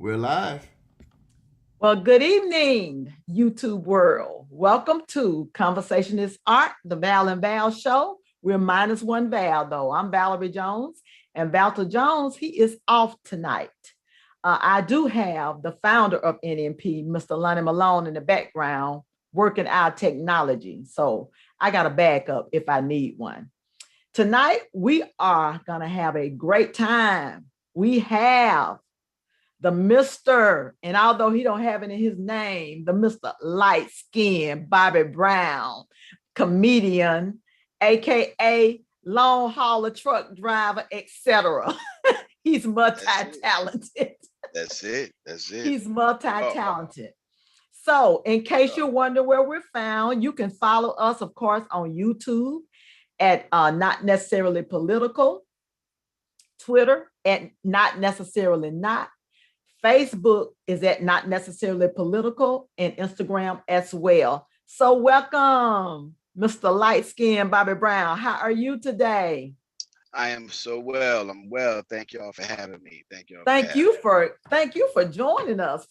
We're live. Well, good evening, YouTube world. Welcome to Conversation is Art, the Val and Val show. We're minus one Val, though. I'm Valerie Jones, and Valter Jones, he is off tonight. I do have the founder of NMP, Mr. Lonnie Malone, in the background working our technology. So I got a backup if I need one. Tonight, we are going to have a great time. We have the Mr. And although he don't have it in his name, the Mr. Light Skin Bobby Brown, comedian, aka long hauler truck driver, etc. He's That's it. multi-talented. That's it. That's it. He's Oh, multi-talented. So, in case oh, you wonder where we're found, you can follow us, of course, on YouTube at Not Necessarily Political, Twitter at Not Necessarily Not, Facebook is at Not Necessarily Political, and Instagram as well. So welcome, Mr. Light Skin Bobby Brown. How are you today? I am so well. I'm well. Thank y'all for having me. Thank y'all for Thank having you me. for joining us,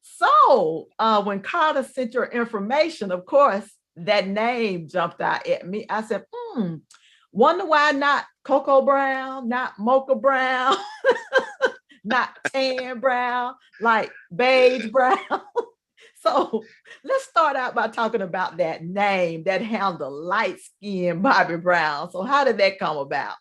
So when Carter sent your information, of course, that name jumped out at me. I said, wonder why not Cocoa Brown, not Mocha Brown, not tan brown, like beige Yeah. brown. So let's start out by talking about that name, that handle, light skin Bobby Brown. So how did that come about?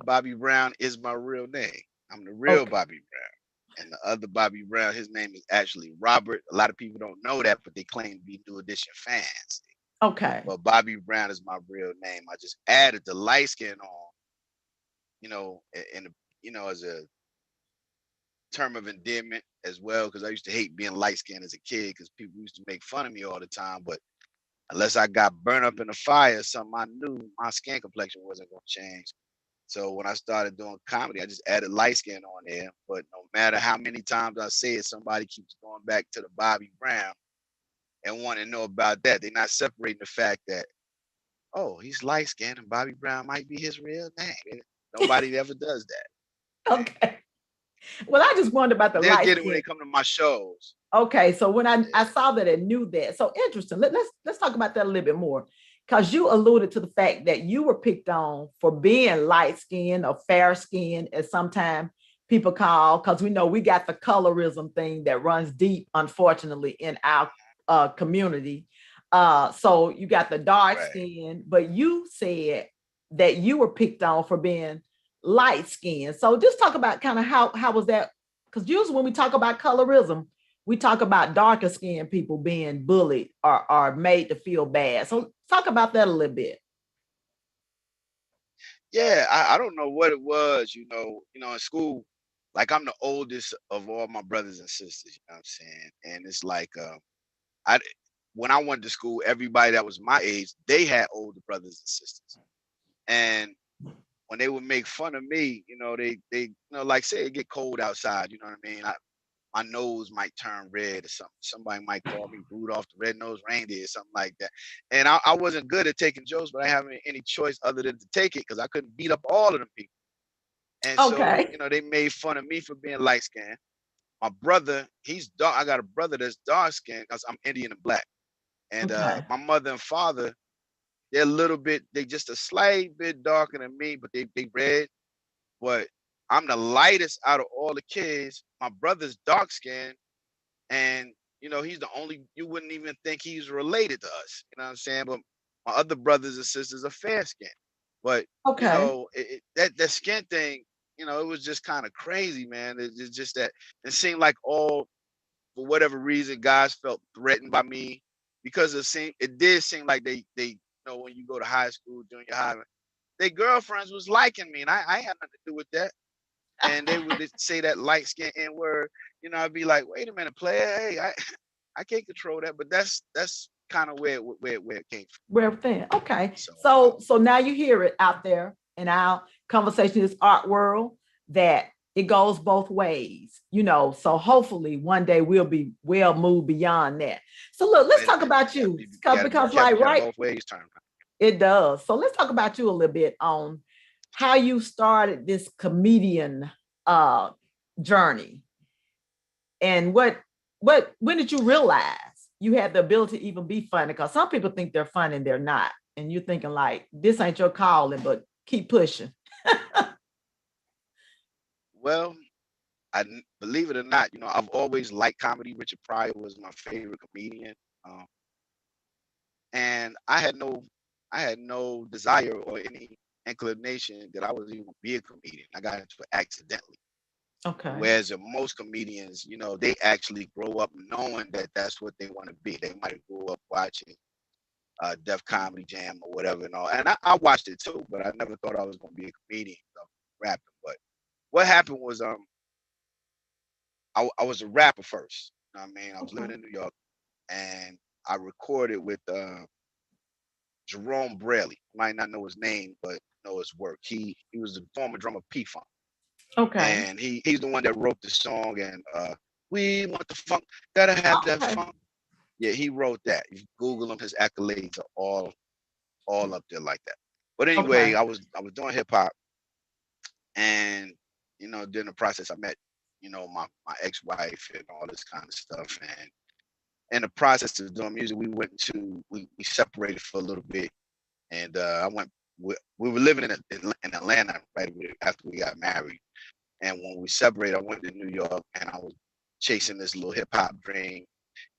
Bobby Brown is my real name. I'm the real Okay. Bobby Brown. And the other Bobby Brown, his name is actually Robert. A lot of people don't know that, but they claim to be New Edition fans. Okay. But Bobby Brown is my real name. I just added the light skin on, as a term of endearment as well, because I used to hate being light skinned as a kid because people used to make fun of me all the time. But unless I got burnt up in the fire, something I knew my skin complexion wasn't going to change. So when I started doing comedy, I just added light skin on there. But no matter how many times I say it, somebody keeps going back to the Bobby Brown and want to know about that. They're not separating the fact that, oh, he's light skinned and Bobby Brown might be his real name. Nobody ever does that. Okay. Well, I just wondered about the They'll light get it when skin. they come to my shows. Okay, so when I Yeah. saw that and knew that, so interesting. Let's talk about that a little bit more, because you alluded to the fact that you were picked on for being light skinned or fair skinned, as sometimes people call, because we know we got the colorism thing that runs deep, unfortunately, in our community. So you got the dark Right. skin, but you said that you were picked on for being light skinned. So just talk about kind of how was that? Because usually when we talk about colorism, we talk about darker skinned people being bullied or made to feel bad. So talk about that a little bit. Yeah, I don't know what it was, in school, like I'm the oldest of all my brothers and sisters, you know what I'm saying? And it's like I when I went to school, everybody that was my age, they had older brothers and sisters. And when they would make fun of me, like say it get cold outside, you know what I mean? My nose might turn red or something. Somebody might call me Rudolph the Red-Nosed Reindeer or something like that. And I wasn't good at taking jokes, but I haven't any choice other than to take it because I couldn't beat up all of them people. And so, Okay. they made fun of me for being light skinned. My brother, he's dark. I got a brother that's dark skinned because I'm Indian and black. And Okay. my mother and father, they're a little bit, they just a slight bit darker than me, but they red. But I'm the lightest out of all the kids. My brother's dark skinned and he's the only you wouldn't even think he's related to us. You know what I'm saying? But my other brothers and sisters are fair skinned. But Okay. that skin thing, it was just kind of crazy, man. It's just that it seemed like all for whatever reason, guys felt threatened by me because it did seem like they when you go to high school, junior high, their girlfriends was liking me, and I had nothing to do with that. And they would say that light skin N word, I'd be like, wait a minute, player, hey, I can't control that, but that's kind of where it came from. We're thin. Okay. So So now you hear it out there in our conversation, this art world, that it goes both ways, So hopefully one day we'll move beyond that. So look, let's wait a talk minute, about you. you got to be Because careful. like You got to right, both ways turn. it does. So let's talk about you a little bit on how you started this comedian uh journey. And when did you realize you had the ability to even be funny? Because some people think they're funny and they're not. And you're thinking like, this ain't your calling, but keep pushing. Well, believe it or not, I've always liked comedy. Richard Pryor was my favorite comedian, um, and I had no desire or any inclination that I was even gonna be a comedian. I got into it accidentally. Okay. Whereas most comedians, they actually grow up knowing that that's what they want to be. They might have grew up watching Def Comedy Jam or whatever and all. And I watched it too, but I never thought I was going to be a comedian, rapping. But what happened was, I was a rapper first. You know what I mean? I was living Okay. in New York, and I recorded with Jerome Braley. You might not know his name, but know his work. He was the former drummer of P-Funk. Okay. And he's the one that wrote the song, and we want the funk, gotta have that Okay. funk. Yeah, he wrote that. You Google him, his accolades are all up there like that. But anyway, Okay. I was doing hip hop, and during the process I met, my ex-wife and all this kind of stuff. And in the process of doing music, we separated for a little bit. And I went we were living in Atlanta right after we got married. And when we separated, I went to New York, and I was chasing this little hip hop dream.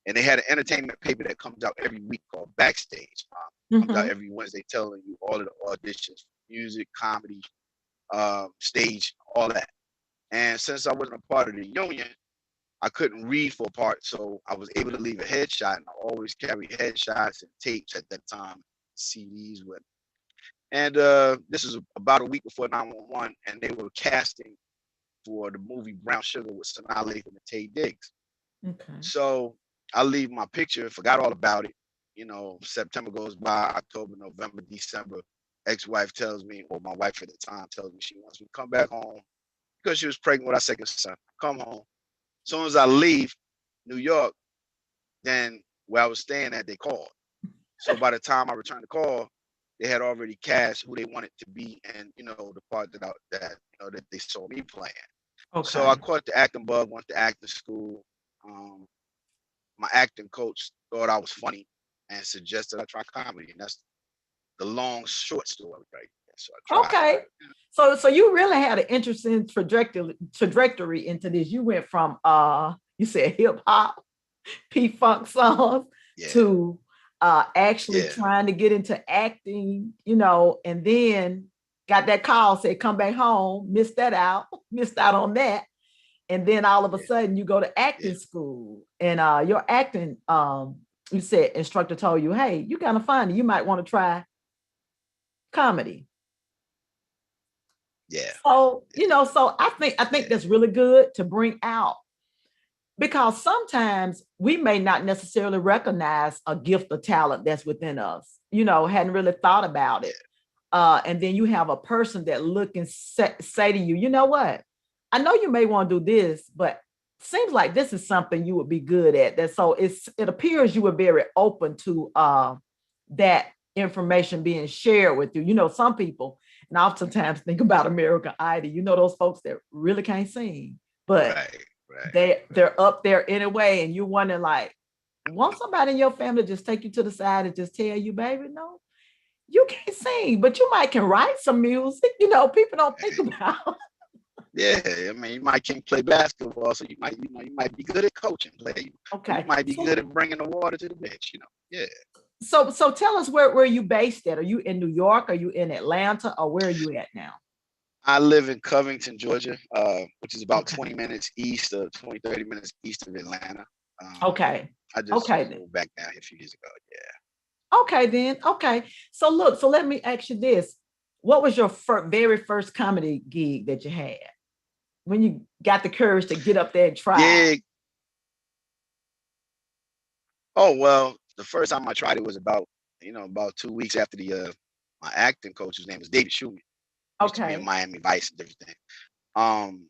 And they had an entertainment paper that comes out every week called Backstage. Comes out Mm-hmm. every Wednesday telling you all of the auditions, music, comedy, stage, all that. And since I wasn't a part of the union, I couldn't read for a part, so I was able to leave a headshot, and I always carry headshots and tapes at that time, CDs with. And this is about a week before 911, and they were casting for the movie Brown Sugar with Sanaa Lathan and Taye Diggs. Okay. So I leave my picture, forgot all about it. September goes by, October, November, December. Ex-wife tells me, or my wife at the time tells me she wants me to come back home because she was pregnant with our second son. Come home. As soon as I leave New York, then where I was staying at, they called. So by the time I returned the call, they had already cast who they wanted to be, and the part that they saw me playing. So I Okay. caught the acting bug, went to acting school. Um, my acting coach thought I was funny and suggested I try comedy, and that's the long short story right there. So I tried it. Okay. So you really had an interesting trajectory into this. You went from you said hip hop, P Funk songs Yeah, to actually yeah, trying to get into acting, and then got that call, said come back home, missed that out, missed out on that. And then all of a yeah, sudden you go to yeah, acting school, and your acting you said instructor told you, hey, you kind of funny, you might want to try comedy. yeah, So, yeah, so I think yeah, that's really good to bring out, because sometimes we may not necessarily recognize a gift or talent that's within us, hadn't really thought about it. And then you have a person that look and say to you, you know what? I know you may want to do this, but seems like this is something you would be good at. That so it appears you were very open to that information being shared with you. Some people, and I oftentimes think about American Idol, those folks that really can't sing, but right, right, right. they're up there anyway, and you're wondering like, want somebody in your family just take you to the side and just tell you, baby, no, you can't sing, but you might can write some music. People don't think about. Yeah, I mean, you might can play basketball, so you might be good at coaching play, or you Okay, might be good so at bringing the water to the bench. Yeah. so tell us where you based at. Are you in New York? Are you in Atlanta? Or where are you at now? I live in Covington, Georgia, which is about Okay, 20 minutes east of 20, 30 minutes east of Atlanta. Um, okay, I just okay then. moved back down here a few years ago. Okay then. Okay. So look. So let me ask you this: what was your very first comedy gig that you had when you got the courage to get up there and try? Yeah. Gig. Oh well, the first time I tried it was about 2 weeks after the my acting coach, whose name was David Schumann, used to be in Okay. Miami Vice and everything. Um,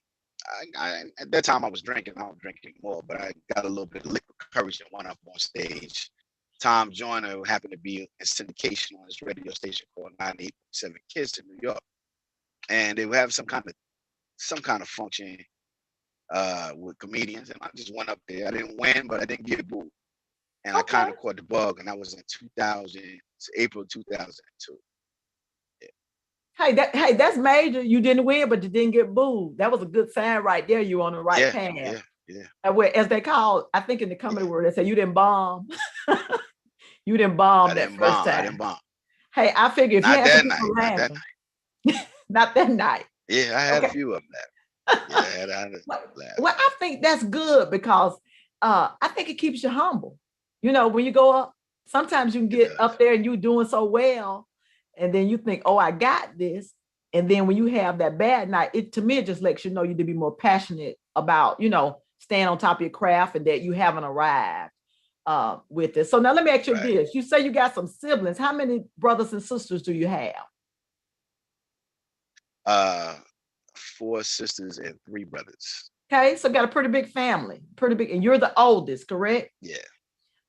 at that time I was drinking. I don't drink anymore, but I got a little bit of liquid courage and went up on stage. Tom Joyner, who happened to be in syndication on his radio station called 98.7 Kiss in New York, and they would have some kind of function, with comedians, and I just went up there. I didn't win, but I didn't get booed, and I kind Okay. of caught the bug, and that was in 2000, April 2002. Yeah, Hey, that's major. You didn't win, but you didn't get booed. That was a good sign right there. You on the right yeah, path. yeah, yeah, As they call, I think in the comedy yeah. world, they say you didn't bomb. You didn't bomb I that didn't first bomb. I didn't time. bomb. Hey, I figure if you Not had some that people night. Not that laughing, night. not that night. Yeah, I had a Okay. few of them that. Yeah, I had a laugh. Well, I think that's good because I think it keeps you humble. When you go up, sometimes you can It get does. up there and you doing so well, and then you think, "Oh, I got this." And then when you have that bad night, it to me it just lets you know you need to be more passionate about, staying on top of your craft and that you haven't arrived with it. So now let me ask you Right. this: you say you got some siblings. How many brothers and sisters do you have? Uh, four sisters and three brothers. Okay, so got a pretty big family, pretty big, and you're the oldest, correct? Yeah,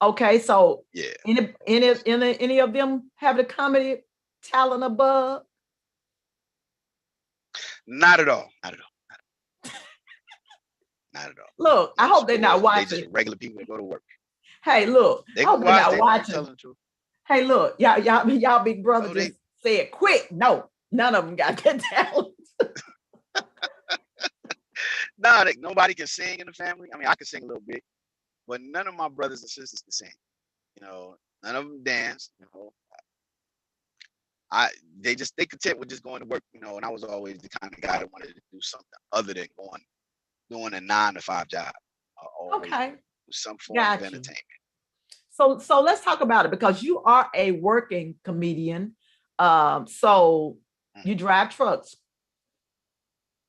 Okay, so yeah. any of them have the comedy talent above? Not at all. Not at all. Not at all. Look, I No hope they're not scores. They watching. just regular people that go to work. Hey, look, They I hope gonna they're watch. not They know I'm watching. telling the truth. Hey, look, y'all big brother Oh, they just said quick. No, none of them got that talent. nah. Nobody can sing in the family. I mean, I can sing a little bit, but none of my brothers and sisters can sing. None of them dance. I they content with just going to work. And I was always the kind of guy that wanted to do something other than doing a 9 to 5 job. I always Okay, do some form of got you. entertainment. So let's talk about it because you are a working comedian. So Mm. you drive trucks.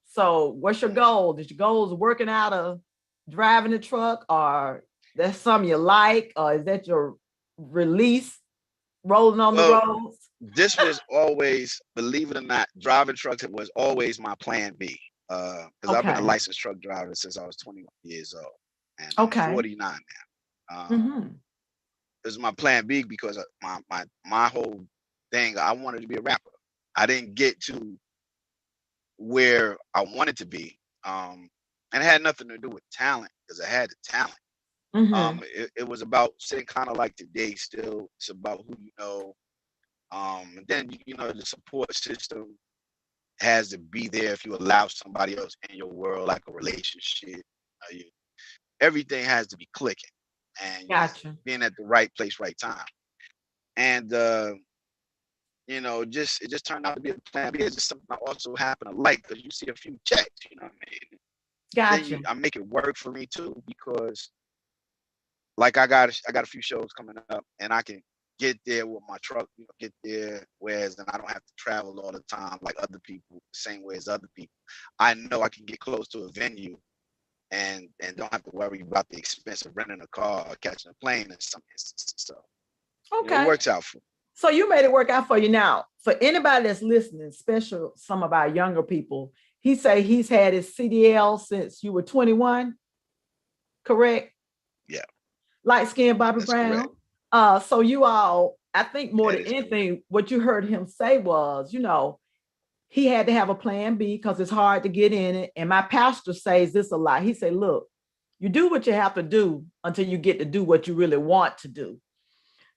So what's your Mm. goal? Is your goal is working out of driving the truck, or that's something you like, or is that your release rolling on the Well, roads? this was always, believe it or not, driving trucks was always my plan B. Because I've been a Okay. licensed truck driver since I was 21 years old, and I'm Okay. 49 now. Mm-hmm. This is my plan B because my whole thing, I wanted to be a rapper. I didn't get to where I wanted to be, and it had nothing to do with talent because I had the talent. Mm-hmm. It was about sitting kind of like today. Still, it's about who you know. And then the support system has to be there if you allow somebody else in your world, like a relationship. Everything has to be clicking, and Gotcha. being at the right place, right time. And just it just turned out to be a plan B. It's just something I also happen to like because you see a few checks, you know what I mean? Then Gotcha. I make it work for me too because like I got a few shows coming up and I can get there with my truck, get there, whereas then I don't have to travel all the time like other people, the same way as other people. I know I can get close to a venue and don't have to worry about the expense of renting a car or catching a plane in some instances. So, it Okay. works out for me. So you made it work out for you now. For anybody that's listening, especially some of our younger people, he say he's had his CDL since you were 21, correct? Yeah, Light skinned Bobby that's correct. Brown. So you all, I think more That than is correct. anything, what you heard him say was, he had to have a plan B because it's hard to get in it. And my pastor says this a lot. He said, look, you do what you have to do until you get to do what you really want to do.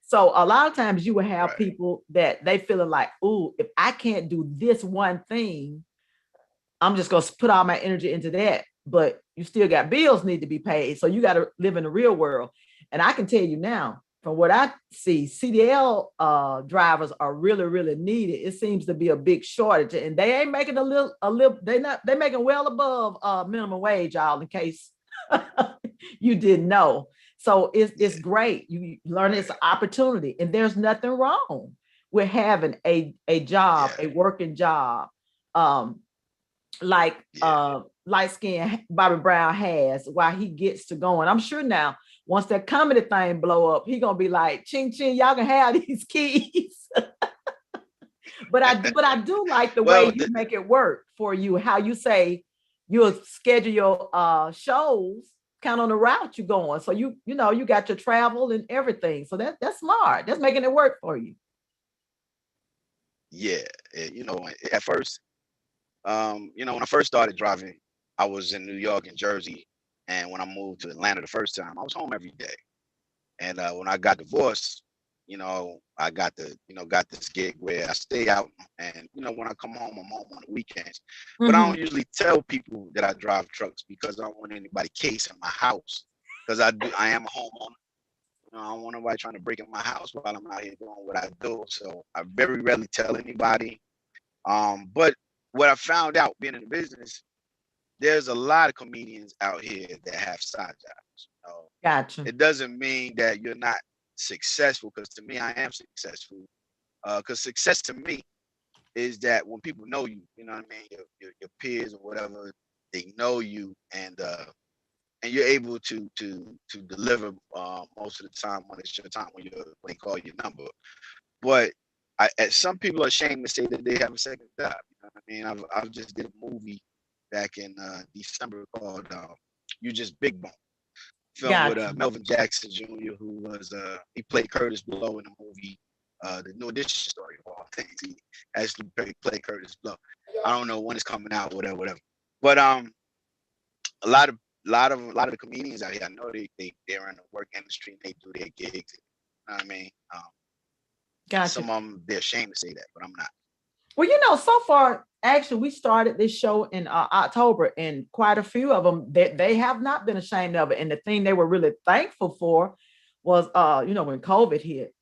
So a lot of times you will have Right. people that they feeling like, ooh, if I can't do this one thing, I'm just gonna put all my energy into that. But you still got bills need to be paid. So you got to live in the real world. And I can tell you now, from what I see, CDL drivers are really, really needed. It seems to be a big shortage, and they ain't making they're making well above minimum wage, y'all, in case you didn't know. So it's Yeah. great. You learn it's Right. an opportunity, and there's nothing wrong with having a job, Yeah. a working job. Um, like Yeah. light skin Bobby Brown has while he gets to going. I'm sure now once that comedy thing blow up, he gonna be like, ching ching, y'all can have these keys. But I do like the way Well, you make it work for you, how you say you'll schedule your shows kind of on the route you're going. So you got your travel and everything. So that's smart. That's making it work for you. yeah. At first, when I first started driving, I was in New York and Jersey, and when I moved to Atlanta the first time, I was home every day. And when I got divorced, I got this gig where I stay out, and when I come home, I'm home on the weekends. But I Mm-hmm. don't usually tell people that I drive trucks because I don't want anybody casing my house. Because I am a homeowner. I don't want nobody trying to break in my house while I'm out here doing what I do. So I very rarely tell anybody. But what I found out being in the business, there's a lot of comedians out here that have side jobs. Gotcha. It doesn't mean that you're not successful, because to me, I am successful. Because success to me is that when people know you, you know what I mean, your peers or whatever, they know you, and you're able to deliver most of the time when it's your time, when they call your number. But some people are ashamed to say that they have a second job. You know what I mean? I just did a movie back in December called "You Just Big Bone," film with Gotcha. Melvin Jackson Jr., who was he played Curtis Blow in the movie, the New Edition story of all things. He actually played Curtis Blow. I don't know when it's coming out, whatever. But a lot of the comedians out here, I know they're in the work industry and they do their gigs. You know what I mean? Gotcha. Some of them, they're ashamed to say that, but I'm not. Well, so far, actually, we started this show in October, and quite a few of them they have not been ashamed of it. And the thing they were really thankful for was, when COVID hit,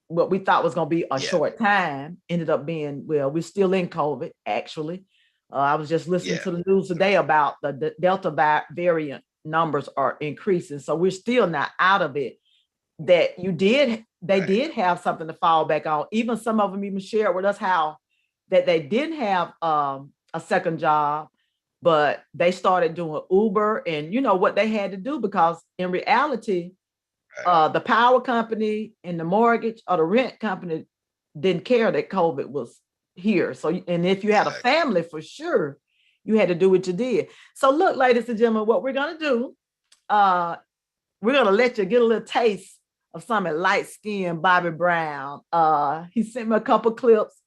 what we thought was going to be a Yeah, short time ended up being, well, we're still in COVID. Actually, I was just listening yeah, to the news today about the Delta variant numbers are increasing, so we're still not out of it. That they right, did have something to fall back on. Even some of them even shared with us how that they didn't have a second job, but they started doing Uber, and what they had to do, because in reality, right, the power company and the mortgage or the rent company didn't care that COVID was here. So, and if you had a exactly. family, for sure, you had to do what you did. So, look, ladies and gentlemen, what we're gonna do, uh, we're gonna let you get a little taste of some of light skinned Bobby Brown. He sent me a couple clips.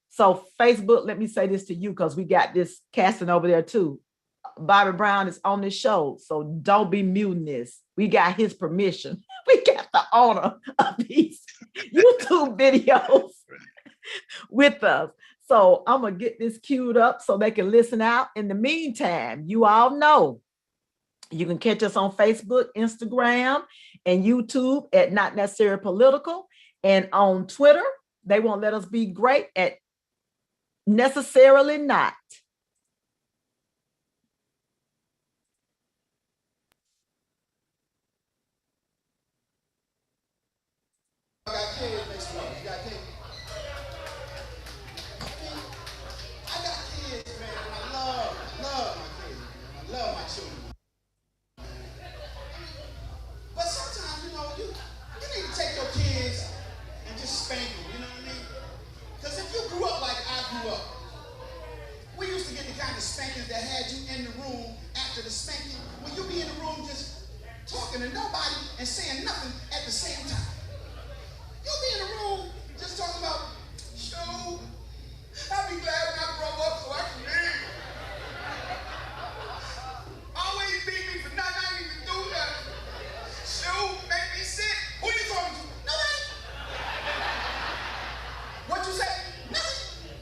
So Facebook, let me say this to you, because we got this casting over there too. Bobby Brown is on this show, so don't be muting this. We got his permission. We got the owner of these YouTube videos with us. So I'm gonna get this queued up so they can listen out. In the meantime, you all know you can catch us on Facebook, Instagram, and YouTube at Not Necessarily Political. And on Twitter, they won't let us be great at Necessarily Not. I got kids next month. You got kids? I got kids, man. I love my kids, man. I love my children. But sometimes, you need to take your kids and just spank them, you know what I mean? Because if you grew up like I grew up, we used to get the kind of spankings that had you in the room after the spanking, when you be in the room just talking to nobody and saying nothing at the same time. You'll be in the room just talking about, show, I'll be glad when I grow up so I can live. Always beat me for nothing, I didn't even do nothing. Shoot, make me sick. Who you talking to? Nobody. What you say? Nothing.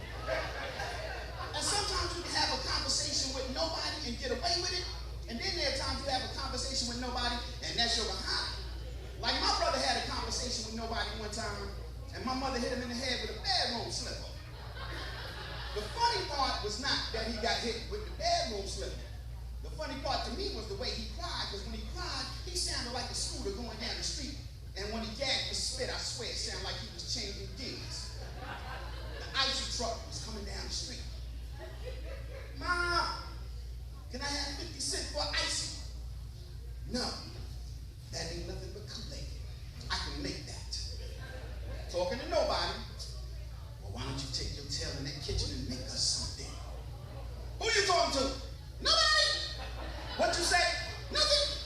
And sometimes you can have a conversation with nobody and get away with it. And then there are times you have a conversation with nobody and that's your behind. Like my brother had a conversation with nobody one time, and my mother hit him in the head with a bedroom slipper. The funny part was not that he got hit with the bedroom slipper. The funny part to me was the way he cried, because when he cried, he sounded like a scooter going down the street. And when he gagged and spit, I swear it sounded like he was changing gears. The icy truck was coming down the street. Mom, can I have 50 cents for icy? No, that ain't nothing but Kool-Aid. I can make that. Talking to nobody. Well, why don't you take your tail in that kitchen and make us something? Who you talking to? Nobody. What you say? Nothing.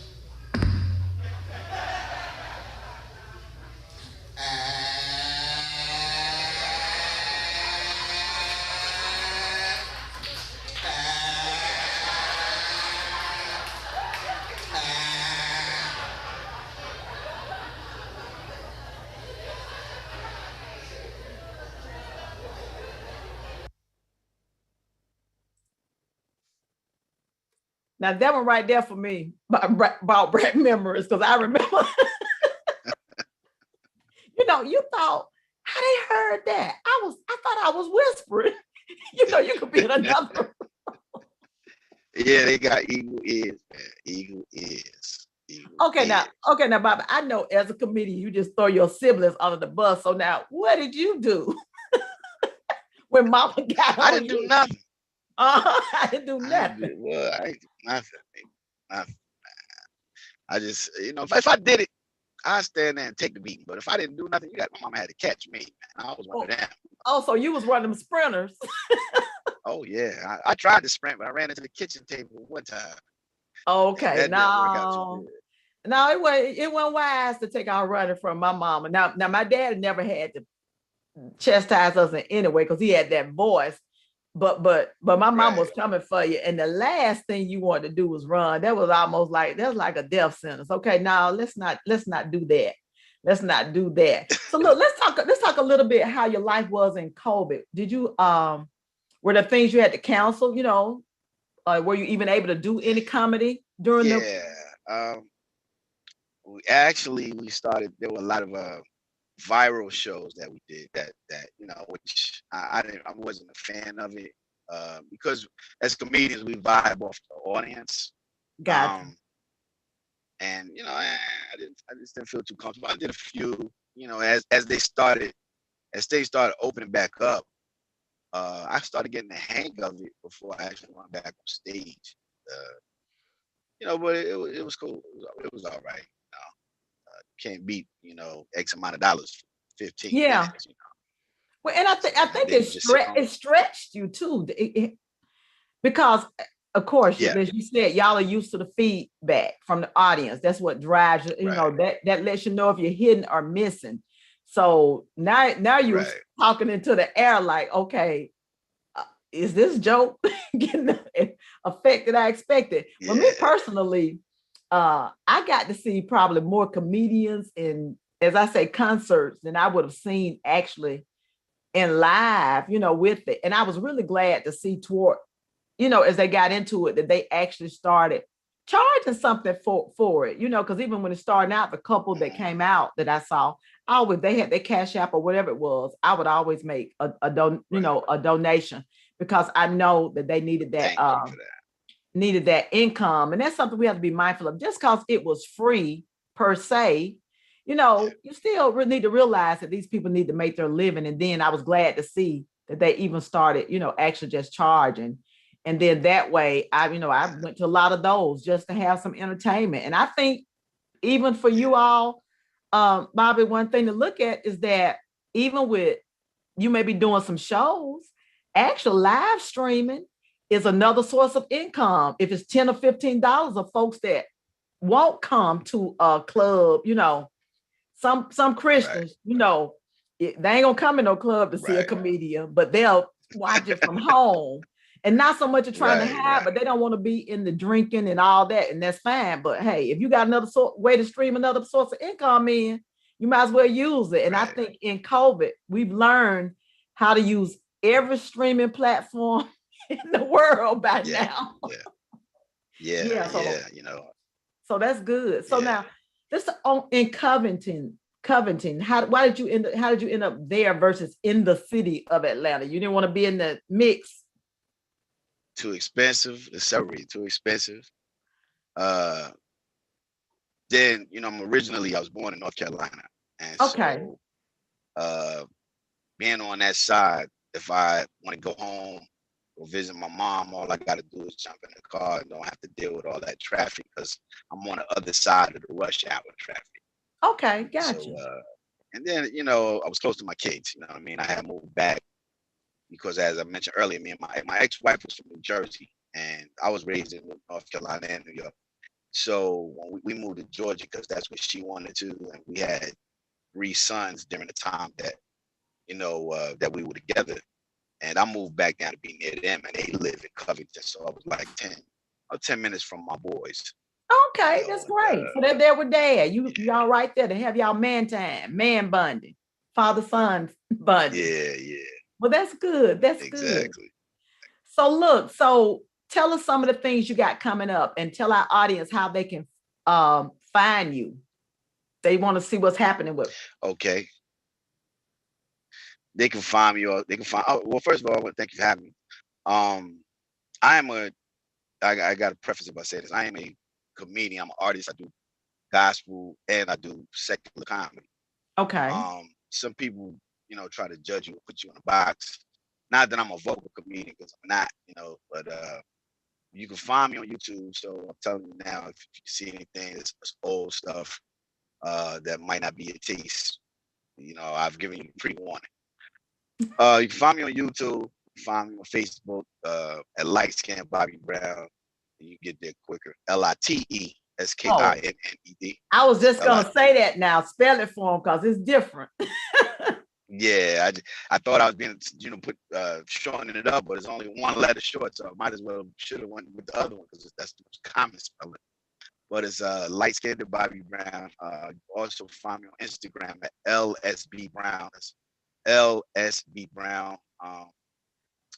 Now that one right there for me about Brett memories, because I remember, you thought how they heard that. I thought I was whispering. You could be in another. Yeah, they got eagle ears, man. Eagle ears. Eagle Okay, ears. now, Bobby, I know as a comedian, you just throw your siblings under the bus. So now, what did you do when Mama got I on didn't do you? nothing. I didn't do I didn't nothing. do well. I didn't do nothing. Nothing. I just, if I did it, I stand there and take the beating. But if I didn't do nothing, my mama had to catch me. Man. I was one of them. So you was one of them sprinters. Oh yeah, I tried to sprint, but I ran into the kitchen table one time. And Okay, that didn't work out too no, good. no, it wasn't wise to take our running from my mama. Now, my dad never had to chastise us in any way because he had that voice. But my mom was Right. coming for you, and the last thing you wanted to do was run. That was like a death sentence. Okay, now let's not do that. Let's not do that. So look, let's talk a little bit how your life was in COVID. Did you were there things you had to cancel? Were you even able to do any comedy during the? Yeah. Um, we started. There were a lot of viral shows that we did that which I wasn't a fan of it because as comedians we vibe off the audience. Gotcha. Um, and I just didn't feel too comfortable. I did a few, as they started opening back up. I started getting the hang of it before I actually went back on stage. But it was cool. It was all right. Can't beat X amount of dollars for 15 Yeah. minutes. Well, and I And think then you just sit it home. stretched you too. Because of course, Yeah. as you said, y'all are used to the feedback from the audience. That's what drives you. Right. That lets you know if you're hidden or missing. So now you're Right. talking into the air like, okay, is this joke getting the effect that I expected? For me Yeah. personally, I got to see probably more comedians in, as I say, concerts than I would have seen actually in live, with it. And I was really glad to see toward, as they got into it, that they actually started charging something for it, because even when it started out, the couple that came out that I saw, they had their Cash App or whatever it was, I would always make a Right. a donation because I know that they Thank you for that. needed that income. And that's something we have to be mindful of. Just because it was free per se, Yeah. you still need to realize that these people need to make their living. And then I was glad to see that they even started, actually just charging. And then that way, I went to a lot of those just to have some entertainment. And I think even for Yeah. you all, Bobby, one thing to look at is that even with you may be doing some shows, actual live streaming is another source of income. If it's $10 or $15 of folks that won't come to a club, some Right. Christians, they ain't gonna come in no club to see a Right. comedian, but they'll watch it from home. And not so much of trying to Right. hide, Right. but they don't want to be in the drinking and all that, and that's fine. But hey, if you got another way to stream another source of income in, you might as well use it. And I Right. think in COVID, we've learned how to use every streaming platform in the world by Yeah. now. Yeah. Yeah. Yeah, Yeah. so that's good. So Yeah. now, this in Covington. How did you end up there versus in the city of Atlanta? You didn't want to be in the mix. Too expensive. The salary too expensive. Uh, then I was born in North Carolina, and Okay. so being on that side, if I want to go home or visit my mom, all I got to do is jump in the car and don't have to deal with all that traffic because I'm on the other side of the rush hour traffic. Okay, So, gotcha. and then I was close to my kids. You know what I mean? I had moved back because, as I mentioned earlier, me and my ex-wife was from New Jersey, and I was raised in North Carolina and New York. So when we moved to Georgia because that's what she wanted to, and we had 3 sons during the time that that we were together. And I moved back down to be near them, and they live in Covington, so I was like 10 minutes from my boys. Okay, that's great. So they're there with dad. Y'all right there to have y'all man time, man bonding, father son bonding. Yeah, yeah, Well, that's good. That's good. exactly. So look, so tell us some of the things you got coming up, and tell our audience how they can find you. They want to see what's happening with. Okay. They can find me, or they can find. Oh, well, first of all, I want to thank you for having me. I am a. I got to preface it by saying this. I am a comedian. I'm an artist. I do gospel and I do secular comedy. Okay. Some people, try to judge you and put you in a box. Not that I'm a vocal comedian, because I'm not, but you can find me on YouTube. So I'm telling you now, if you see anything that's old stuff that might not be your taste, I've given you pre-warning. You can find me on YouTube, find me on Facebook at Light Skin Bobby Brown. You get there quicker. LITESKINNED. I was just gonna say that now. Spell it for him because it's different. Yeah, I thought I was being, shortening it up, but it's only one letter short, so I might as well should have went with the other one because that's the most common spelling. But it's Light Skinned Bobby Brown. Also find me on Instagram at LSB Brown. That's LSB Brown.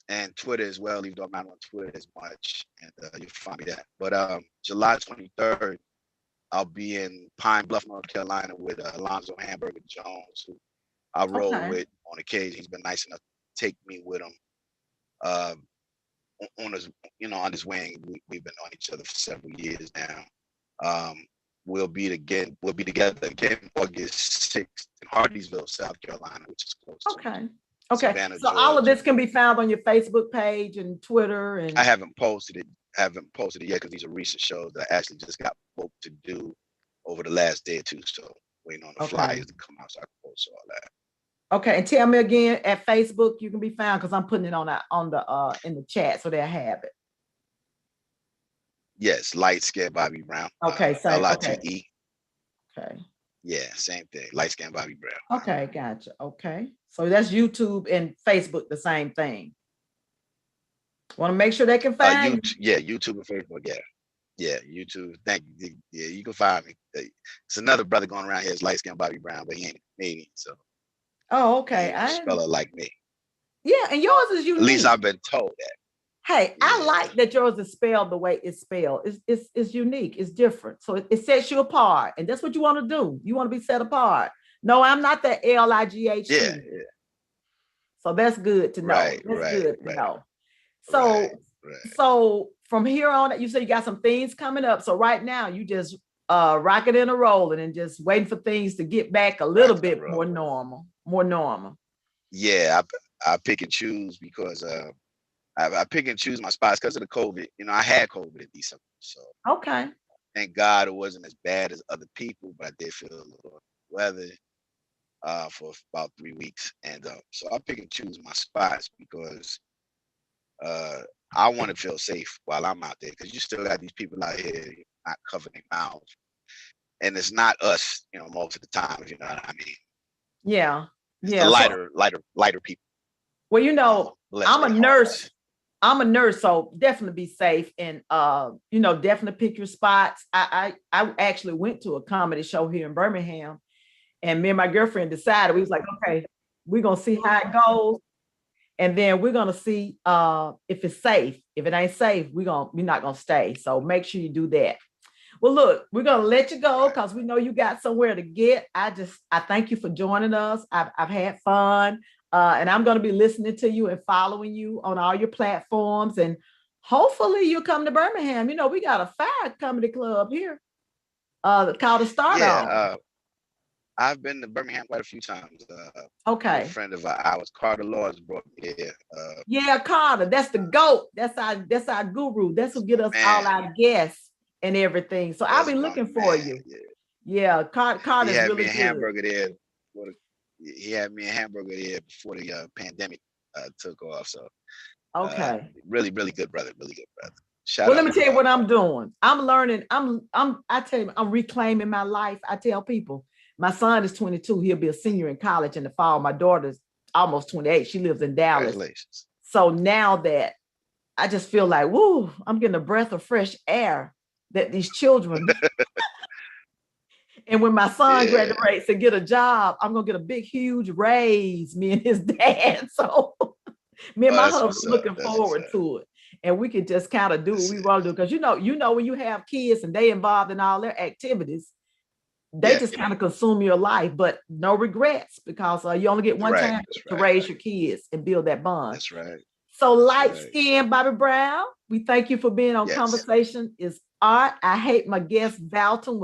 And Twitter as well, even though I'm not on Twitter as much, and you'll find me that. But July 23rd, I'll be in Pine Bluff, North Carolina with Alonzo Hamburger Jones, who I roll with on occasion. He's been nice enough to take me with him on his, on his wing. We've been on each other for several years now. We'll be together again August 6th in Hardeeville, South Carolina, which is close. Okay. Okay. Savannah, so Georgia. All of this can be found on your Facebook page and Twitter. And I haven't posted it yet because these are recent shows that I actually just got booked to do over the last day or two. So waiting on the flyers to come out so I can post all that. Okay, and tell me again, at Facebook you can be found, because I'm putting it on the in the chat so they'll have it. Yes, Light Skin Bobby Brown. Okay, so LITE. Okay. Yeah, same thing. Light Skin Bobby Brown. Okay, gotcha. Okay, so that's YouTube and Facebook, the same thing. Want to make sure they can find you. Yeah, YouTube and Facebook. Yeah, YouTube. Thank you. Yeah, you can find me. It's another brother going around here. It's Light Skin Bobby Brown, but he ain't Canadian, so. Oh, okay. I spell it like me. Yeah, and yours is unique. At least I've been told that. Hey, I like that yours is spelled the way it's spelled. It's unique. It's different. So it sets you apart. And that's what you want to do. You want to be set apart. No, I'm not that LIGH. Yeah. So that's good to know. Right, that's good to know. So, so from here on, you said you got some things coming up. So right now you just rocking and rolling and just waiting for things to get back a little bit more normal. Yeah, I pick and choose because I pick and choose my spots because of the COVID. I had COVID in December, so thank God it wasn't as bad as other people, but I did feel a little weather for about 3 weeks, and so I pick and choose my spots because I want to feel safe while I'm out there, because you still got these people out here not covering their mouths, and it's not us, most of the time, if you know what I mean. Yeah, it's the lighter people. Well, I'm a nurse. I'm a nurse, so definitely be safe and definitely pick your spots. I actually went to a comedy show here in Birmingham, and me and my girlfriend decided, we was like, okay, we're gonna see how it goes, and then we're gonna see if it's safe. If it ain't safe, we're not gonna stay. So make sure you do that. Well, look, we're gonna let you go because we know you got somewhere to get. I thank you for joining us. I've had fun. And I'm going to be listening to you and following you on all your platforms. And hopefully you'll come to Birmingham. We got a fire comedy club here called The Start On. I've been to Birmingham quite a few times. A friend of ours, Carter Laws, brought me here. Yeah, Carter. That's the GOAT. That's our guru. That's who get us all our guests and everything. So I'll be looking for you. Yeah, Carter's really good. Hamburger there. He had me a hamburger there before the pandemic took off. So really, really good brother. Really good brother. Let me tell you what I'm doing. I'm learning. I tell you, I'm reclaiming my life. I tell people, my son is 22. He'll be a senior in college in the fall. My daughter's almost 28. She lives in Dallas. Congratulations. So now that I just feel like, woo, I'm getting a breath of fresh air that these children. And when my son graduates and get a job, I'm gonna get a big, huge raise, me and his dad. So me and my husband looking forward to it. and we can just kind of do what we want to do. Because when you have kids and they involved in all their activities, they just kind of consume your life, but no regrets, because you only get one time to raise your kids and build that bond. That's right. So light skin Bobby Brown, we thank you for being on Conversation is Art. I hate my guest Valton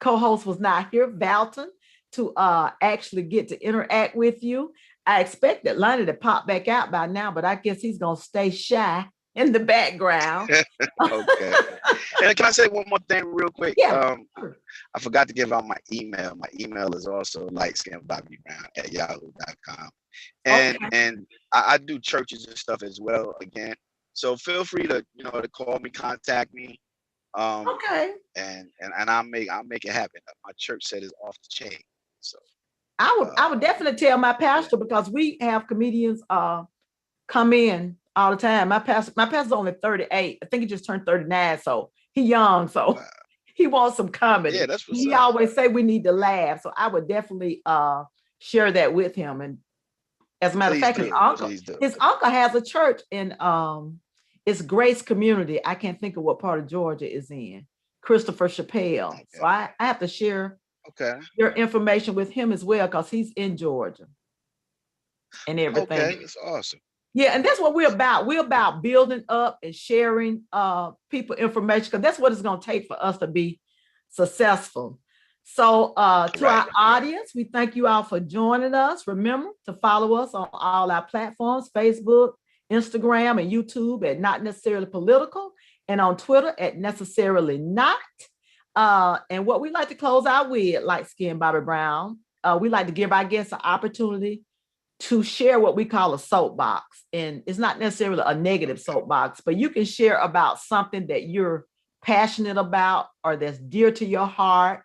co-host was not here, Valton, to actually get to interact with you. I expected Lonnie to pop back out by now, but I guess he's gonna stay shy in the background. Okay. And can I say one more thing real quick? Yeah. I forgot to give out my email. My email is also lightskinbobbybrown@yahoo.com. And I do churches and stuff as well again. So feel free to call me, contact me. Okay. And I'll make it happen. My church said it's off the chain. So I would definitely tell my pastor, because we have comedians come in all the time. My pastor's only 38. I think he just turned 39, so he young, so he wants some comedy. Yeah, that's what's he up. always say we need to laugh. So I would definitely share that with him. And as a matter of fact, his uncle has a church in it's Grace Community. I can't think of what part of Georgia is in. Christopher Chappelle. Okay. So I have to share your information with him as well, because he's in Georgia and everything. Okay, that's awesome. Yeah, and that's what we're about. We're about building up and sharing people information, because that's what it's going to take for us to be successful. So to our audience, we thank you all for joining us. Remember to follow us on all our platforms, Facebook, Instagram, and YouTube at Not Necessarily Political, and on Twitter at Necessarily Not. And what we like to close out with, Light Skin Bobby Brown, we like to give our guests an opportunity to share what we call a soapbox. And it's not necessarily a negative soapbox, but you can share about something that you're passionate about or that's dear to your heart.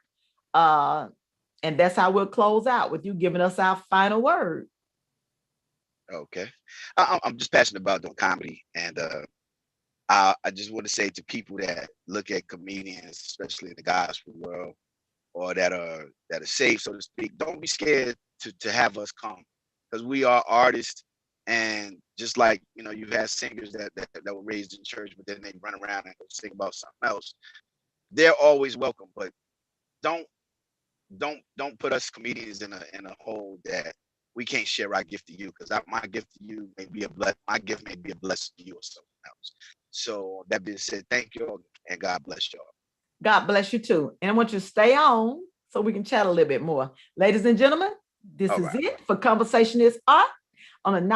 And that's how we'll close out, with you giving us our final word. Okay. I'm just passionate about doing comedy. And I just want to say to people that look at comedians, especially in the gospel world, or that are safe, so to speak, don't be scared to have us come. Because we are artists, and just like you had singers that were raised in church, but then they run around and go sing about something else. They're always welcome, but don't put us comedians in a hole that we can't share our gift to you, because my gift to you may be my gift may be a blessing to you or something else. So that being said, thank you all, and God bless y'all. God bless you too. And I want you to stay on so we can chat a little bit more. Ladies and gentlemen, this is it for Conversation is Art on a